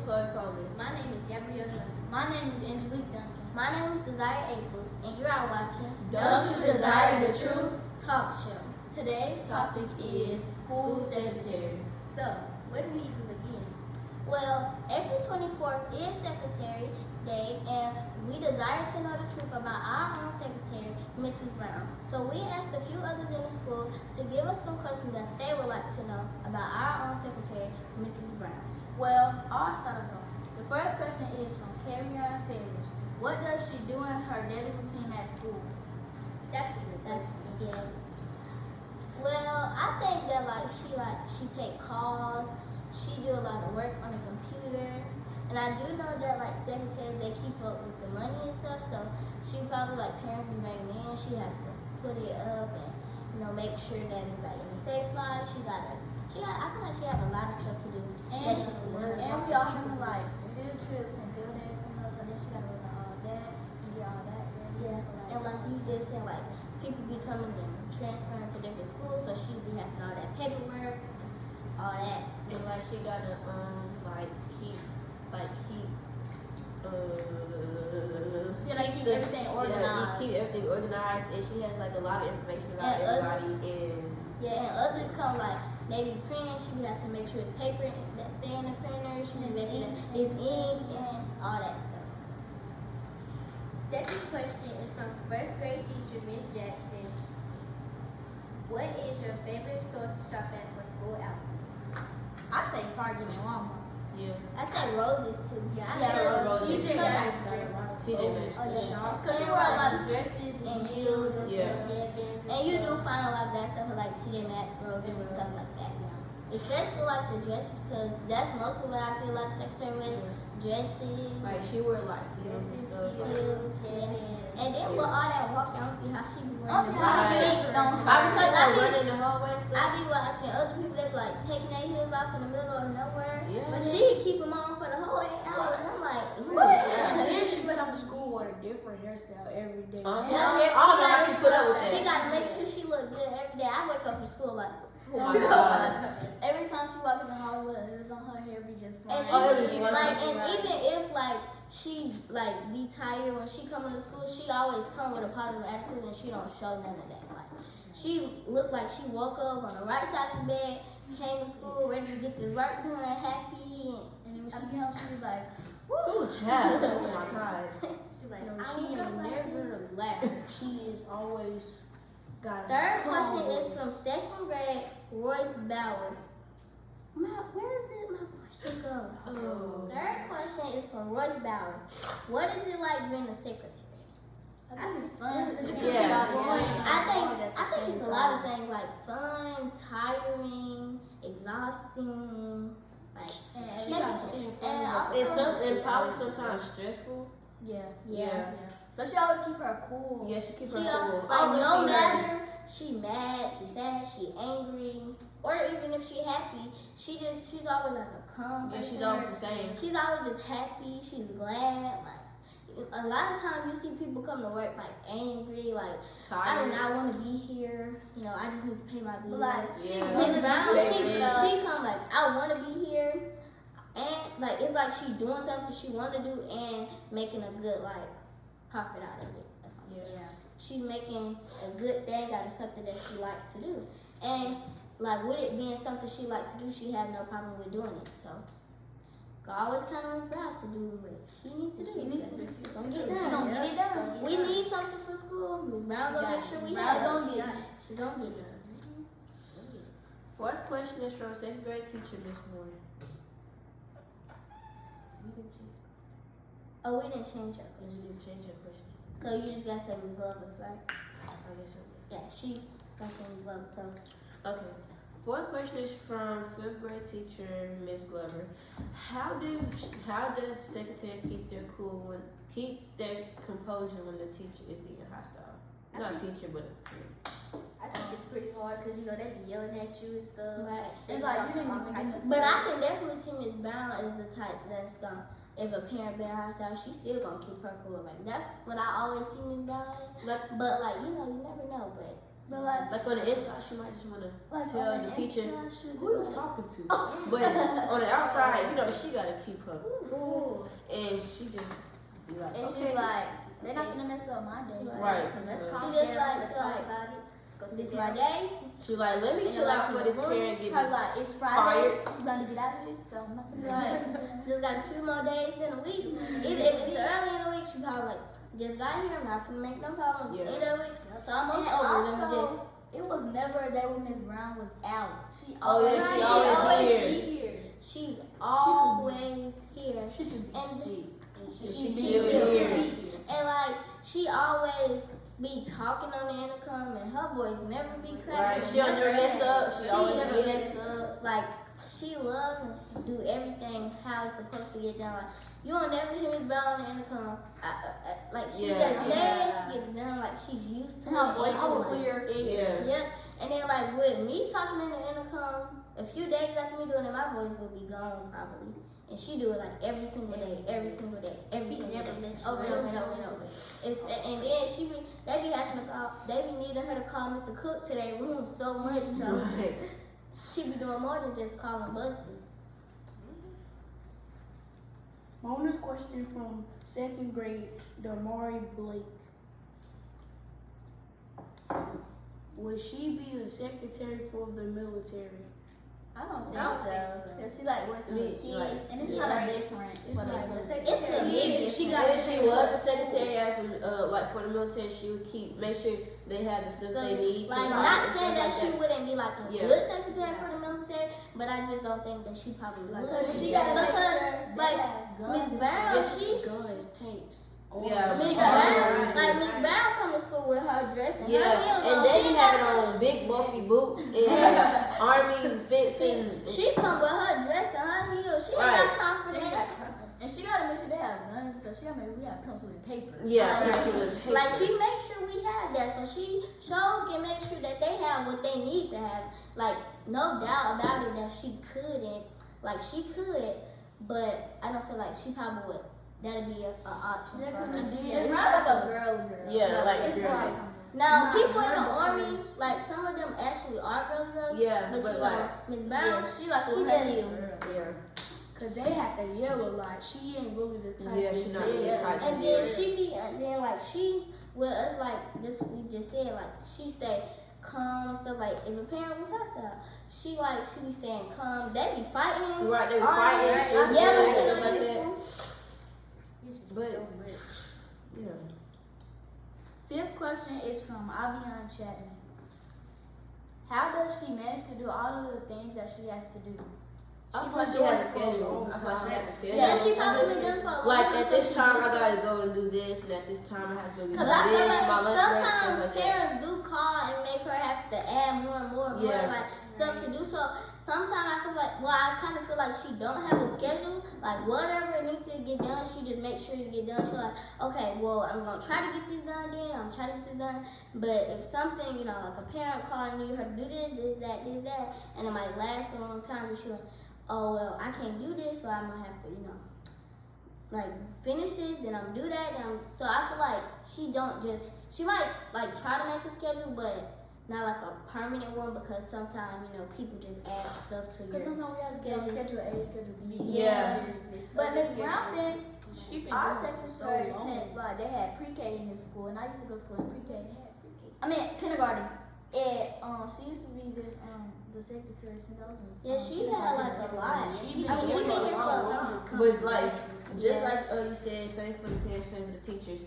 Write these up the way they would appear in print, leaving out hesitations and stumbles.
Chloe Coleman. My name is Gabrielle Duncan. My name is Angelique Duncan. My name is Desire April's, and you are watching Don't You Desire the Truth? Talk Show. Today's topic is school secretary. So, where do we even begin? Well, April 24th is Secretary Day, and we desire to know the truth about our own secretary, Mrs. Brown. So we asked a few others in the school to give us some questions that they would like to know about our own secretary, Mrs. Brown. Well, I'll start us off. The first question is from Carrion Favors. What does she do in her daily routine at school? That's a good That's question. yes. Well, I think that she take calls, she do a lot of work on the computer, and I do know that secretaries they keep up with the money and stuff. So she probably parents be bringing in, she has to put it up and make sure that it's in a safe spot. I feel like she have a lot of stuff to do. And we all having field trips and field days coming up, so then she gotta work on all that and get all that ready. Yeah, and you just said, people be coming and transferring to different schools, so she be having all that paperwork, all that. And she gotta keep She gotta keep everything organized. Keep everything organized, and she has a lot of information about And everybody. And others come they be printing. She be have to make sure it's paper that stay in the printer. She be making it's ink and all that stuff. Second question is from first grade teacher, Miss Jackson. What is your favorite store to shop at for school outfits? I say Target and Walmart. Yeah. I say roses too. Roses. TJ Maxx. TJ Maxx. Because she wear a lot of dresses and heels and Yeah. stuff. And you do find a lot of that stuff like TJ Maxx, roses, and stuff like that. Especially the dresses, because that's mostly what I see a lot of secretary with. Dresses. She wear heels and stuff. Heels, yeah. And then with all that walking, I don't see how she be I running. see how she don't I was I be- running in the hallway and I stuff. be watching other people that be taking their heels off in the middle of nowhere. Yeah. But she keep them on for the whole 8 hours. I'm like, What? what? Then she come to school with a different hairstyle every day. I don't Yeah, know how she put up with that. She gotta make sure she look good every day. I wake up for school Oh my God. Every time she walks in the hallway, it's on her hair be just fine. And even if she be tired when she come to school, she always come with a positive attitude and she don't show none of that. She look like she woke up on the right side of the bed, came to school ready to get this work done, happy. And then when she came home, she was like, Ooh, child. Oh my God. She's like, No, I she woke up ain't like never this. laughed. She is always got a Third calm question is voice. from second grade, Royce Bowers. Where did my question go? Oh. Third question is from Royce Bowers. What is it like being a secretary? I think it's fun. Yeah. I think it's a lot of things fun, tiring, exhausting, She got to sit in front of And probably sometimes stressful. Yeah. But she always keep her cool. Yeah, she keeps she her cool. no matter she mad, she sad, she angry, or even if she happy, she's always a calm Yeah, she's person. always the same. She's always just happy. She's glad. A lot of times you see people come to work angry, I do Tired. not want to be here. I just need to pay my bills. Yeah. Miss Brown, Yeah. she come I want to be here, and it's she doing something she want to do and making a good profit out of it. That's what I'm saying. Yeah. She's making a good thing out of something that she likes to do, and with it being something she likes to do, she had no problem with doing it. So. Always kind of Miss Brown to do what she needs to do. She needs to. She gonna get it She done. gonna get it done. We need something for school. Miss Brown gonna make sure we Brown have. gonna get it. She gonna get it. Fourth question is from second grade teacher, Miss Moore. Oh, we didn't change her We question. didn't change her question. So you just gotta say Miss Glover's, right? I guess so. Yeah, she got say Miss Glover. So Okay. Fourth question is from fifth grade teacher, Miss Glover. How does secretary keep their composure when the teacher is being hostile? Not teacher, but I think it's pretty hard because they be yelling at you and stuff. right. It's They like talking you didn't all even types do of But I stuff. can definitely see Miss Brown as the type that's gonna. If a parent being hostile, she still gonna keep her cool. That's what I always see Miss Brown as. let But you never know. But But like on the inside, she might just want to tell on the the teacher, inside, she'll who be you like, talking to? But on the outside, you know, she got to keep her. Ooh. And she just be like, and okay. she's like, they're not gonna mess up my day. Right. So let's So- calm She just down. like- Let's she talk like, about it. Let's go This sit my down. day. She like, let me And chill like, out for this parent get Her me. like, it's Friday. Fired. You gonna get out of this? So I'm not gonna Right. Just got a few more days in a week. Even if it's early in the week, she probably like, just got here. I'm not finna make no problem. Yeah. End of the week. So almost And over. Let me also, just. it was never a day when Miss Brown was out. She Oh, yeah, always she She always always here. be here. She's always here. She could be And- sick. And She she still still here. be And like, she always be talking on the intercom and her voice never be Right. cracked. She don't never mess up. She She always never get mess it. up. Like, she loves to do everything how it's supposed to get done. Like, you don't never hear Miss Brown on the intercom. Like, she Yeah. just says she get it done. Like, she's used to And her it. voice and is always. clear. Yeah. Yep. And then like with me talking in the intercom, a few days after me doing it, my voice will be gone probably. And she do it like every single day, every single day, every She single never day, misses over and one. over and over and over. And then they be having to call, they be needing her to call Mr. Cook to their room so much, so Right. she be doing more than just calling buses. Bonus question from 2nd grade, Damari Blake. Would she be a secretary for the military? I don't think I don't so. think so. Cause she like working Me, with kids, like, and it's yeah. kind of different. It's for the like- military. It's a big She difference. got If she was a secretary as the, like for the military, she would make sure they had the stuff So, they need. to like, fight not and saying that stuff she like wouldn't be like a Yeah. good secretary for the military, but I just don't think that she probably would. Like, She gotta make because sure they like have guns Miss and Brown, stuff. she Guns, tanks. Yeah, Miss Oh, Brown, right. like Miss Brown come to school with her dress and her Yeah, heels and on. they She be got having on big bulky boots and army fits and she come with her dress and her heels. She ain't Right. got time for that. And she gotta make sure they have guns and stuff. She gotta make sure we have pencil and paper. yeah, Like, pencil and paper. Like she makes sure we have that, so she can make sure that they have what they need to have. Like no doubt about it that she couldn't, like she could, but I don't feel like she probably would. That'd be an option That for couldn't her. be. It's not like a girl. Yeah, No, like it's girl. not. Now Nah, people in her the army, girls. like some of them actually are girls, Yeah, but but you know, like Miss Yeah, Brown, she like she with her just- heels. yeah, Cause they have to yell a lot. She ain't really the type. yeah, to she not yell. really type to and be. then she with us like just we just said like she stay calm and stuff. Like if a parent was hostile, she be staying calm. They be fighting, Right, they be arguing, fighting, shit, yelling stuff to like the that. people. But yeah, Fifth question is from Avian Chapman. How does she manage to do all of the things that she has to do? I She thought she been had doing a it for a schedule. long I thought she time. had a schedule. Yeah, she probably been doing for a long Like time. at so this she time, used I to- gotta go and do this, and at this time, I have to go and do Cause I feel this. My like lunch break, stuff sometimes like that. parents do call and make her have to add more and more and more Yeah. like stuff to do. So sometimes I feel like, well, I kind of feel like she don't have a schedule. Like whatever needs to get done, she just makes sure it get done. She's like, okay, well, I'm gonna try to get this done. Then I'm trying to get this done. But if something, like a parent call and need her to do this, that, and it might last a long time, but she's like, oh well, I can't do this, so I'm gonna have to, like finish this, then I'm do that. So I feel like she might like try to make a schedule, but not like a permanent one because sometimes people just add stuff to Because your. sometimes we have to get on schedule A, schedule B. Yeah. But Miss Brown been She been our doing it for so secretary long. since like they had pre-K in this school, and I used to go to school in pre-K. I mean kindergarten. And she used to be the secretary since I was in Yeah, she had like a lot. She been doing here it for a all long the time. time. But it's like, just Yeah. like you said, same for the parents, same for the teachers.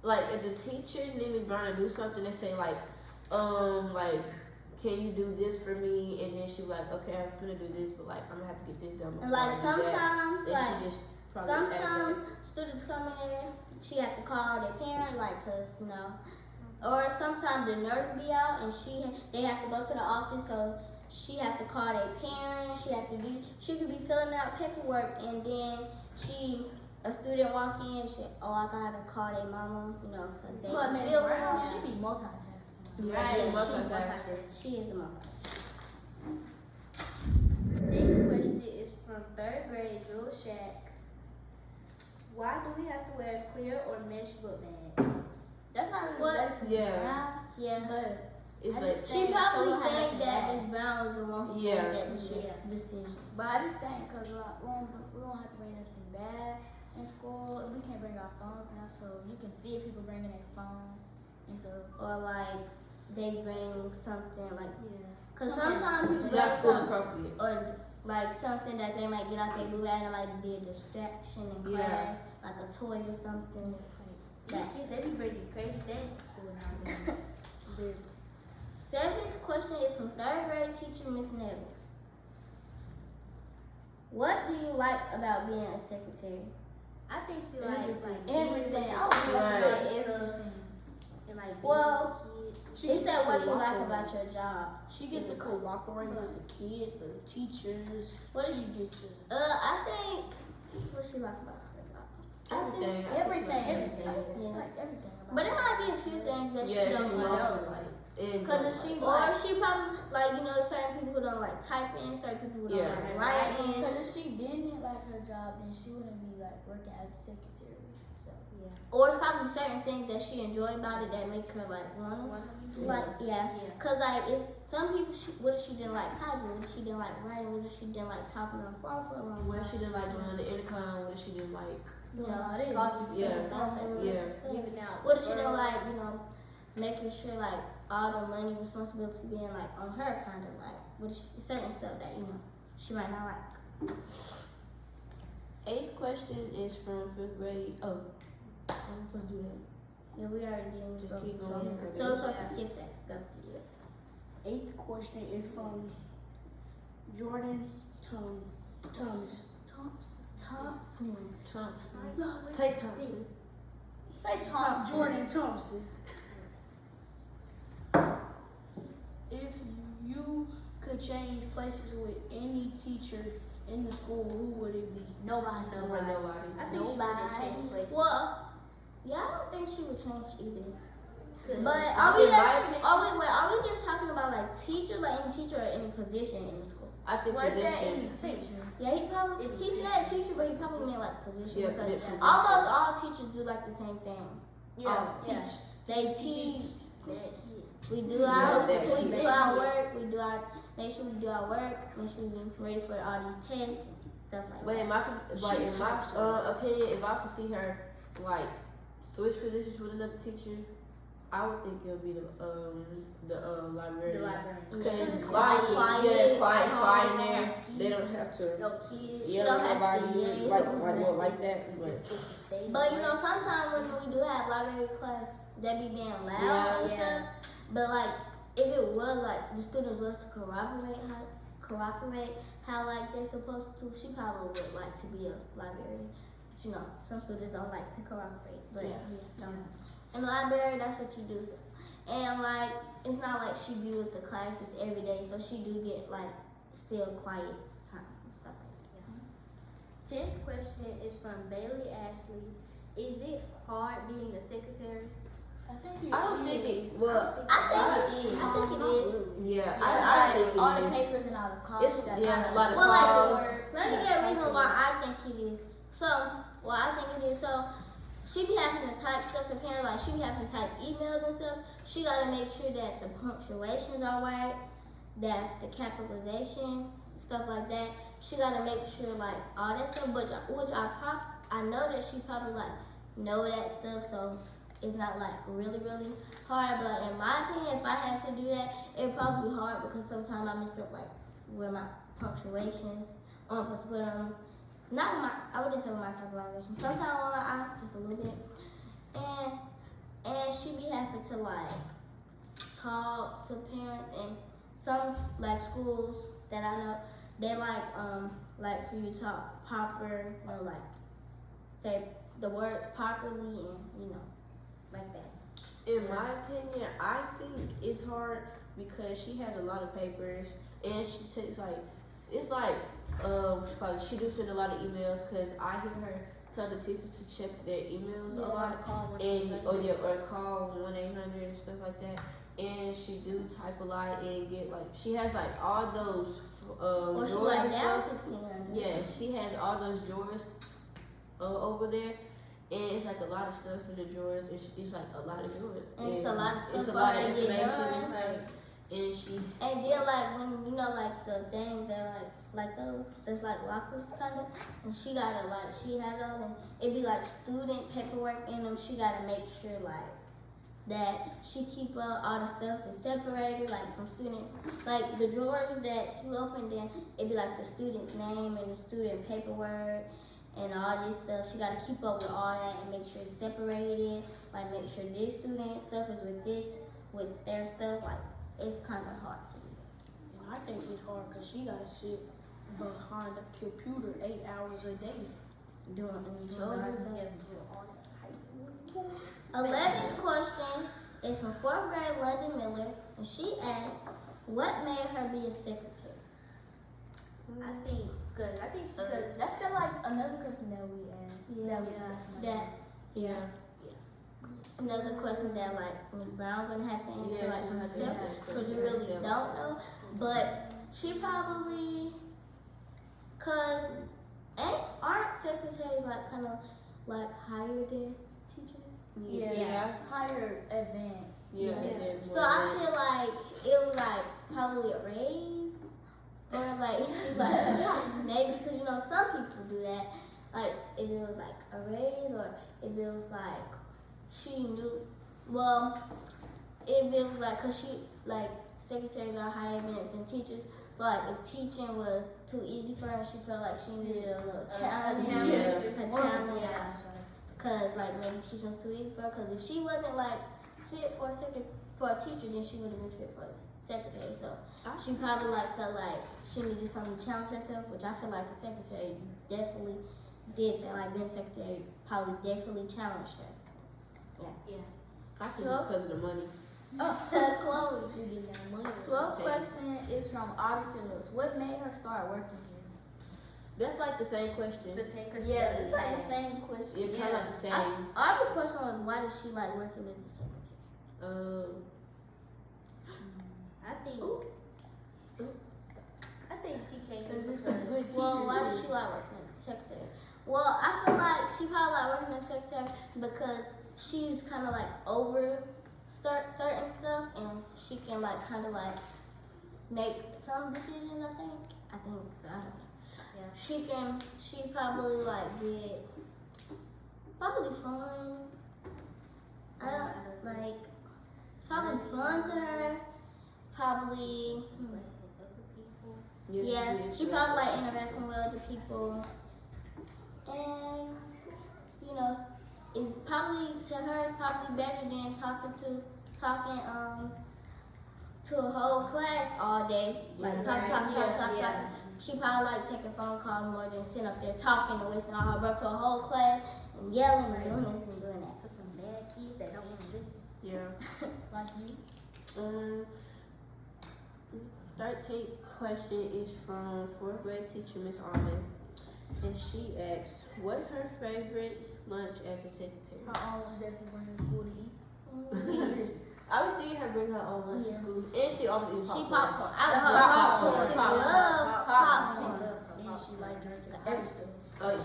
Like if the teachers need Miss Brown to do something, they say like, can you do this for me? And then she like, okay, I'm finna do this, but like I'm gonna have to get this done before And like I do that. sometimes, Then like she just probably add that. sometimes students come in there, she have to call their parent, like, cause or sometimes the nurse be out and they have to go to the office, so she have to call their parent. She could be filling out paperwork, and then a student walk in, I gotta call their mama, cause they But Miss feel Brown, well. she be multitasking. Yeah, Right, she she multitasker. She is a multitasker. Sixth question is from 3rd grade, Jewel Shack. Why do we have to wear clear or mesh book bags? That's not really What? related to Miss Yes. Brown, Yeah. but It's I like just She think probably someone had think to that bad. Miss Brown was the one who Yeah. made that decision. But I just think because we don't have to bring nothing bad in school. We can't bring our phones now, so you can see if people bringing their phones and stuff. Or like they bring something like, Yeah. cause Something sometimes people bring not school something, appropriate. or like something that they might get out their blue and it might be a distraction in Yeah. class, like a toy or something. These kids, they be bringing crazy things to school nowadays. Seventh question is from third grade teacher Miss Nettles. What do you like about being a secretary? I think she like Everything. I was was Right. like everything. And like Well, kids. It said, what do you like about your job? She get to cooperate with the kids, the teachers. What is she get to? I think, what she like about her job? Everything. everything. Everything. Yeah. Like everything about But it might be a few things that Yeah, she she don't also like. like. And Cause if she, or she probably, like, you know, certain people who don't like typing, certain people who don't Yeah. like writing. Because if she didn't like her job, then she wouldn't be like working as a secretary. So Yeah. Or it's probably certain things that she enjoy about it that makes her like wanna, like, yeah. Yeah. Cause like it's some people. What if she didn't like typing? What if she didn't like writing? What if she didn't like talking on the phone for a long what time? if she didn't like going on the intercom? What if she didn't like? You know, it is. Causing Yeah. Stuff. Yeah. Giving out. What if she don't like, you know, making sure like all the money responsibility being like on her, kind of like what if she, certain stuff that you know she might not like. Eighth question is from fifth grade. Oh, I'm supposed to do that. Yeah, we already did. Just So keep so going. we're supposed to skip that. Eighth question is from Jordan Thomas. Thompson. Trump. Take Thompson. say Thompson. Jordan Thompson. If you could change places with any teacher in the school, who would it be? Nobody. Nobody. I think she would have changed places. Well, yeah, I don't think she would change either. 'Cause But In are we my just opinion, are we just talking about like teacher, like any teacher or any position in the school? I think Well, it said position. any teacher. Yeah, he said teacher, but he probably meant like position Yeah, because meant position. almost all teachers do like the same thing. Yeah. Teach. They teach. Bad kids. We do Yeah, our bad we kids. do our work. We do our make sure we do our work. Make sure we're ready for all these tests, stuff like But that. in my opinion, if I was to see her like switch positions with another teacher, I would think it would be the librarian. The librarian. Because Because it's it's quiet, quiet, yeah, quiet, calm, quiet in there. peace. They don't have to No kids. yell don't at have to nobody yell. like that. But Just get to stay. But you know, sometimes when we do have library class, they be being loud Yeah. and Yeah. stuff. But like, if it was like the students was to cooperate how like they're supposed to, she probably would like to be a librarian. But, you know, some students don't like to cooperate, but Yeah. in the library, that's what you do. And like, it's not like she be with the classes every day, so she do get like still quiet time and stuff like that. 10th question is from Bailey Ashley. Is it hard being a secretary? I think I don't think it. Well, I think it is. I think it is. yeah, I I think all it the is. papers and all the cards. It's a lot of Well, like, calls. let me get a reason why I think it is. So, I think it is. So, she be having to type stuff to parents, like she be having to type emails and stuff. She gotta make sure that the punctuations are right, that the capitalization, stuff like that. She gotta make sure like all that stuff. Which I know that she probably like know that stuff. So it's not like really hard. But like, in my opinion, if I had to do that, it'd probably be hard because sometimes I mess up like where my punctuations. I'm supposed to put them. Not my, I wouldn't say with my capitalization. Sometimes on my eye, just a little bit. And she be having to like talk to parents, and some like schools that I know, they like for you to talk proper, you know, like say the words properly and you know, like that. In my opinion, I think it's hard because she has a lot of papers and she takes like it's like she do send a lot of emails because I hear her tell the teachers to check their emails a lot and or call 1-800 and stuff like that. And she do type a lot and get like she has like all those Or she drawers like and down stuff. 1600. Yeah, she has all those drawers over there, and it's like a lot of stuff in the drawers. It's like a lot of drawers. And it's a lot of stuff It's a for lot her of to get information. done. It's like, and she. And then like when you know like the thing that like those that's like lockers kind of, and she got a lot. She had those, and it'd be like student paperwork in them. She gotta make sure like that she keep up all the stuff is separated like from student, like the drawers that you open, then it'd be like the student's name and the student paperwork and all this stuff. She gotta keep up with all that and make sure it's separated. Like make sure this student stuff is with their stuff. Like it's kind of hard to do. And I think it's hard because she got to sit behind a computer 8 hours a day. Doing So all you that. get all that type. 11th question is from 4th grade London Miller, and she asks, "What made her be a secretary?" I think she does. That's kind of like another question that we asked. Yeah. It's another question that like Ms. Brown gonna have to answer Yeah, like she for gonna have to herself answer that because we question really herself. don't know. But she probably, cause aren't secretaries like kind of like higher than teachers? Yeah. Higher advanced. Yeah. and then So I feel like it was like probably a raise, or like she like maybe because you know some people do that. Like if it was like a raise, or if it was like she knew. Well, if it was like because she like secretaries are higher advanced than teachers. So like if teaching was too easy for her, she felt like she needed a little challenge. A challenge. Cause like maybe teaching was too easy for her. Cause if she wasn't like fit for a teacher, then she would have been fit for a secretary. So she probably like felt like she needed something to challenge herself, which I feel like a secretary definitely did that. Like being a secretary probably definitely challenged her. I think it's because of the money. Chloe. She get that money. 12th Okay. question is from Audrey Phillips. What made her start working here? That's like the same question. The same question. Yeah, it's like the same question. It's kind of like the same. Our question was why does she like working as a secretary? I think she came Because it's a good teacher. Well, why does she like working as a secretary? Well, I feel like she probably like working as a secretary because she's kind of like over certain stuff, and she can like kind of like make some decisions. I think so. I don't know. Yeah. She probably like get probably fun. I don't like. It's probably fun to her. Probably. Yes, Yeah, it is. she probably like interacting with other people, and you know, it's probably to her it's probably better than talking to a whole class all day, like Yeah. talk. She probably like taking phone calls more than sitting up there talking and wasting all her breath to a whole class and yelling and doing this and doing that. To some bad kids that don't want to listen. Yeah. Like you. 13th question is from 4th grade teacher Miss Armin, and she asks, "What's her favorite lunch as a secretary?" Her own lunch that she brings to school to eat. I was seeing her bring her own lunch to school, and she always eats She popcorn. popcorn. I Popcorn. love popcorn. She Popcorn. love popcorn. And she like drinking every stuff.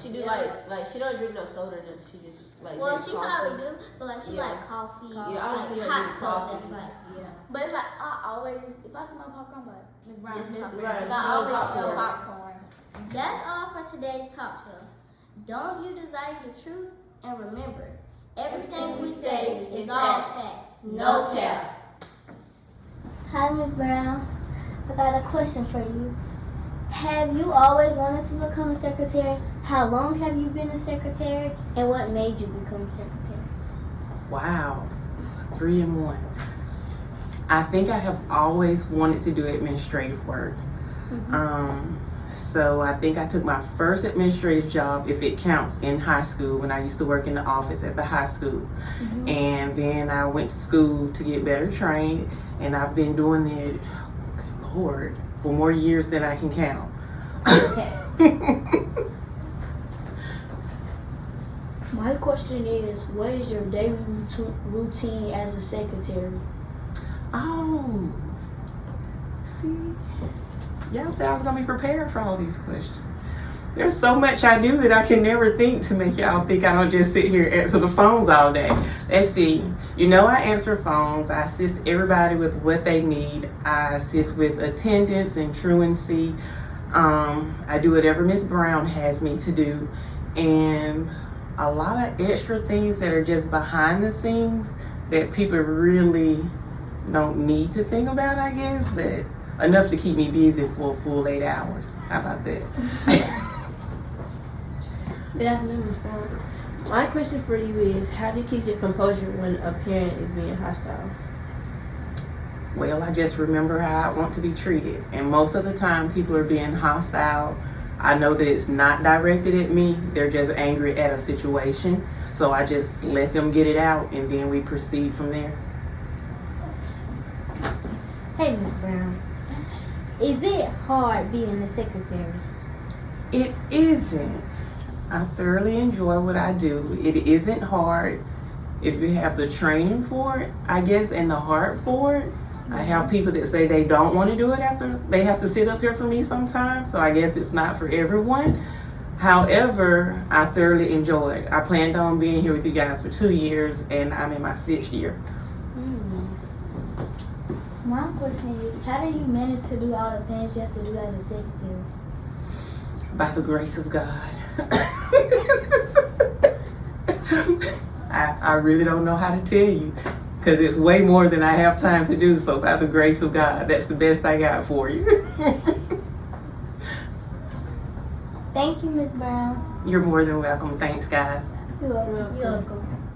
She do like she don't drink no soda or nothing. She just like Well, drink she coffee. probably do, but like she Yeah. like coffee, Yeah, I don't like see her hot drink stuff. coffee. That's like Yeah. But it's like I always, if I smell popcorn, I'm like Miss Brown. Yeah, Miss popcorn. Brown. I She always love smell popcorn. popcorn. that's all for today's talk show. Don't you desire the truth? And remember, everything we say is all facts, no cap. Hi, Miss Brown. I got a question for you. Have you always wanted to become a secretary? How long have you been a secretary? And what made you become a secretary? Wow, 3 in 1. I think I have always wanted to do administrative work. So I think I took my first administrative job, if it counts, in high school when I used to work in the office at the high school. And then I went to school to get better trained, and I've been doing it, good Lord, for more years than I can count. My question is, what is your daily routine as a secretary? Oh, see, y'all said I was gonna be prepared for all these questions. There's so much I do that I can never think to make y'all think I don't just sit here and answer the phones all day. Let's see. You know, I answer phones. I assist everybody with what they need. I assist with attendance and truancy. I do whatever Miss Brown has me to do. And a lot of extra things that are just behind the scenes that people really don't need to think about, I guess, but enough to keep me busy for a full 8 hours. How about that? Good afternoon, Ms. Brown. My question for you is, how do you keep your composure when a parent is being hostile? Well, I just remember how I want to be treated. And most of the time, people are being hostile. I know that it's not directed at me. They're just angry at a situation. So I just let them get it out, and then we proceed from there. Hey, Miss Brown. Is it hard being the secretary? It isn't. I thoroughly enjoy what I do. It isn't hard if you have the training for it, I guess, and the heart for it. I have people that say they don't want to do it after they have to sit up here for me sometimes, so I guess it's not for everyone. However, I thoroughly enjoy it. I planned on being here with you guys for 2 years, and I'm in my 6th year. My question is, how do you manage to do all the things you have to do as a secretary? By the grace of God. I really don't know how to tell you, because it's way more than I have time to do. So by the grace of God, that's the best I got for you. Thank you, Miss Brown. You're more than welcome. Thanks, guys. You're welcome.